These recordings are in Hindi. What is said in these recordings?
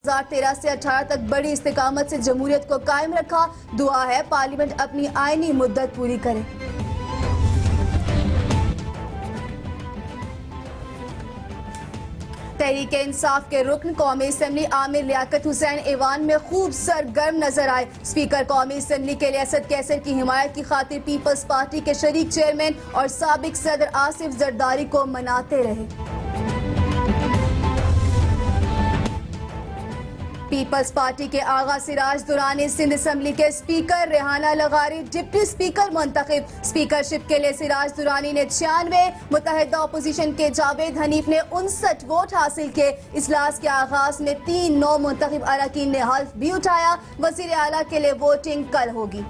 2013 से 18 तक बड़ी इस्तेकामत से जमहूरियत को कायम रखा। दुआ है पार्लियामेंट अपनी आईनी मुद्दत पूरी करे। तहरीक इंसाफ के रुकन कौमी असम्बली आमिर लियाकत हुसैन ऐवान में खूब सरगर्म नजर आए। स्पीकर कौमी असम्बली के लिए असद कैसर की हिमायत की खातिर पीपल्स पार्टी के शरीक चेयरमैन और साबिक सदर आसिफ जरदारी को मनाते रहे। पीपल्स पार्टी के आगा सिराज दुरानी सिंध असम्बली के स्पीकर, रेहाना लगारी डिप्टी स्पीकर मुंतखब। स्पीकरशिप के लिए सिराज दुरानी ने 96, मुत्तहिदा अपोजिशन के जावेद हनीफ ने 59 वोट हासिल किए। इजलास के आगाज में 3 नौ मुंतखब अरकान ने हल्फ भी उठाया। वजीर आला के लिए वोटिंग कल होगी।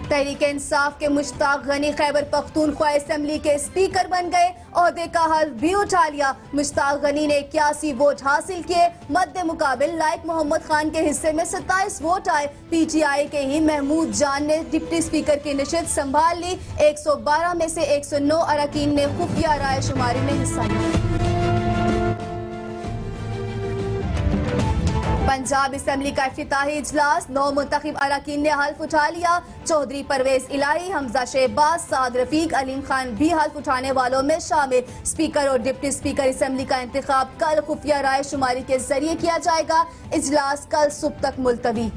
तहरीक इंसाफ के मुश्ताक गनी खैबर पख्तूनख्वा असम्बली के स्पीकर बन गए। ओहदे का हल्फ भी उठा लिया। मुश्ताक गनी ने 81 वोट हासिल किए। मद्दे मुकाबिल लाइक मोहम्मद खान के हिस्से में 27 वोट आए। PTI के ही महमूद जान ने डिप्टी स्पीकर की नशिस्त संभाल ली। 112 में से 109 अरकान ने खुफिया राय शुमारी में हिस्सा लिया। पंजाब असम्बली का इफ्तिताही इजलास, 9 मुंतखब अरकान ने हल्फ उठा लिया। चौधरी परवेज इलाही, हमजा शहबाज, साद रफीक, अलीम खान भी हल्फ उठाने वालों में शामिल। स्पीकर और डिप्टी स्पीकर असम्बली का इंतखाब कल खुफिया राय शुमारी के जरिए किया जाएगा। इजलास कल सुबह तक मुलतवी।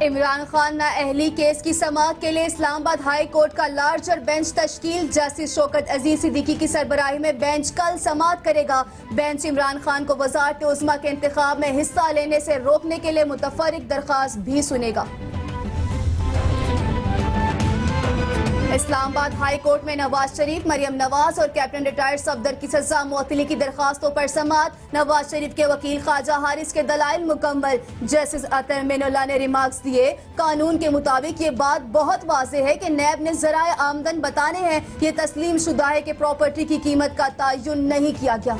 इमरान खान नाअहली केस की समाअत के लिए इस्लामाबाद हाई कोर्ट का लार्जर बेंच तश्कील। जस्टिस शौकत अजीज सिद्दीकी की सरबराही में बेंच कल समाअत करेगा। बेंच इमरान खान को वज़ारत उज़्मा के इंतखाब में हिस्सा लेने से रोकने के लिए मुतफर्रिक दरख्वास्त भी सुनेगा। इस्लामाबाद हाई कोर्ट में नवाज शरीफ, मरियम नवाज और कैप्टन रिटायर्ड सफदर की सजा मुअत्तली की दरखास्तों पर समाअत। नवाज शरीफ के वकील ख्वाजा हारिस के दलाइल मुकम्मल। जस्टिस अतर मिनुल्लाह ने रिमार्क्स दिए, कानून के मुताबिक ये बात बहुत वाज़ेह है कि नैब ने ज़राए आमदन बताने हैं। ये तस्लीम शुदा है कि प्रॉपर्टी की कीमत का तयन नहीं किया गया।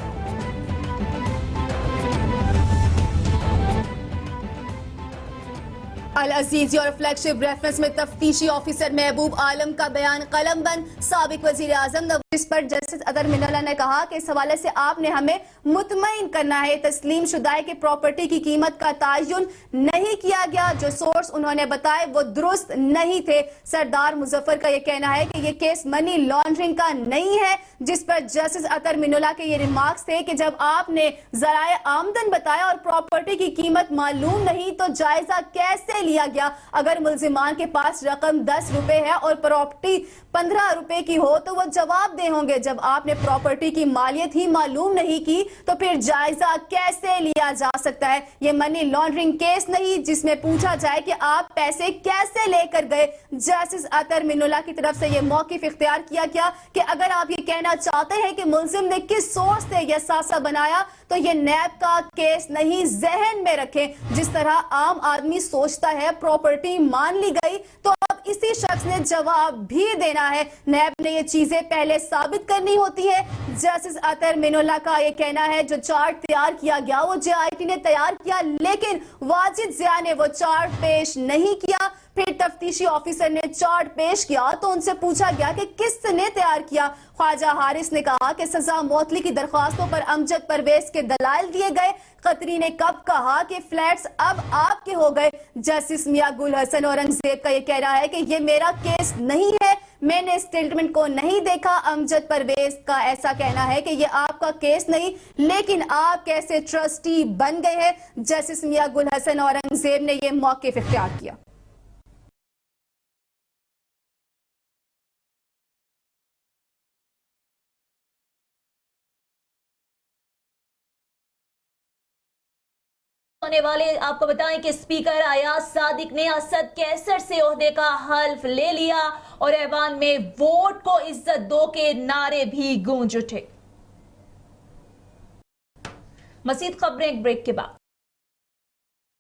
अल अजीजी और फ्लैगशिप रेफरेंस में तफ्तीशी ऑफिसर महबूब आलम का बयान कलमबंद। साबिक वजीर आजम नवाज पर जस्टिस अतर मिनुल्लाह ने कहा कि इस हवाले से आपने हमें मुतमईन करना है, तस्लीम शुदा है कि प्रॉपर्टी की कीमत का तयन नहीं किया गया। जो सोर्स उन्होंने बताए वो दुरुस्त नहीं थे। सरदार मुजफ्फर का यह कहना है कि यह केस मनी लॉन्ड्रिंग का नहीं है, जिस पर जस्टिस अतर मिनुल्लाह के ये रिमार्क्स थे कि जब आपने ज़राए आमदन बताया और प्रॉपर्टी की कीमत मालूम नहीं तो जायजा कैसे लिया गया। अगर मुल्जिमान के पास रकम 10 रुपए है और प्रॉपर्टी 15 रुपए की हो तो वो जवाब दे होंगे। जब आपने प्रॉपर्टी की मालियत ही मालूम नहीं की तो फिर जायजा कैसे लिया जा सकता है। ये मनी लॉन्ड्रिंग केस नहीं जिसमें पूछा जाए कि आप पैसे कैसे लेकर गए। जस्टिस अतर मिनुल्लाह की तरफ से यह मौकिफ इख्तियार किया गया कि अगर आप ये कहना चाहते हैं कि मुल्जिम ने किस सोर्स से यह सासा बनाया तो ये नैब का केस नहीं, जहन में रखें। जिस तरह आम आदमी सोचता है प्रॉपर्टी मान ली गई तो अब इसी शख्स ने जवाब भी देना है। नैब ने ये चीजें पहले साबित करनी होती है। जस्टिस अतर मिनुल्लाह का ये कहना है जो चार्ट तैयार किया गया वो JIT ने तैयार किया, लेकिन वाजिद ज़िया ने वो चार्ट पेश नहीं किया। फिर तफ्तीशी ऑफिसर ने चार्ट पेश किया तो उनसे पूछा गया कि किसने तैयार किया। ख्वाजा हारिस ने कहा कि सजा मुअत्तली की दरख्वास्तों पर अमजद परवेज के दलाइल दिए गए। खतरी ने कब कहा कि फ्लैट्स अब आपके हो गए। जस्टिस मियां गुल हसन औरंगजेब का यह कहना है कि यह मेरा केस नहीं है, मैंने स्टेटमेंट को नहीं देखा। अमजद परवेज का ऐसा कहना है कि ये आपका केस नहीं, लेकिन आप कैसे ट्रस्टी बन गए हैं। जस्टिस मियां गुल हसन औरंगजेब ने यह मौक़िफ़ इख्तियार किया। होने वाले आपको बताएं कि स्पीकर अयाज सादिक ने असद कैसर से ओहदे का हल्फ ले लिया और ऐवान में वोट को इज्जत दो के नारे भी गूंज उठे। मजीद खबरें एक ब्रेक के बाद।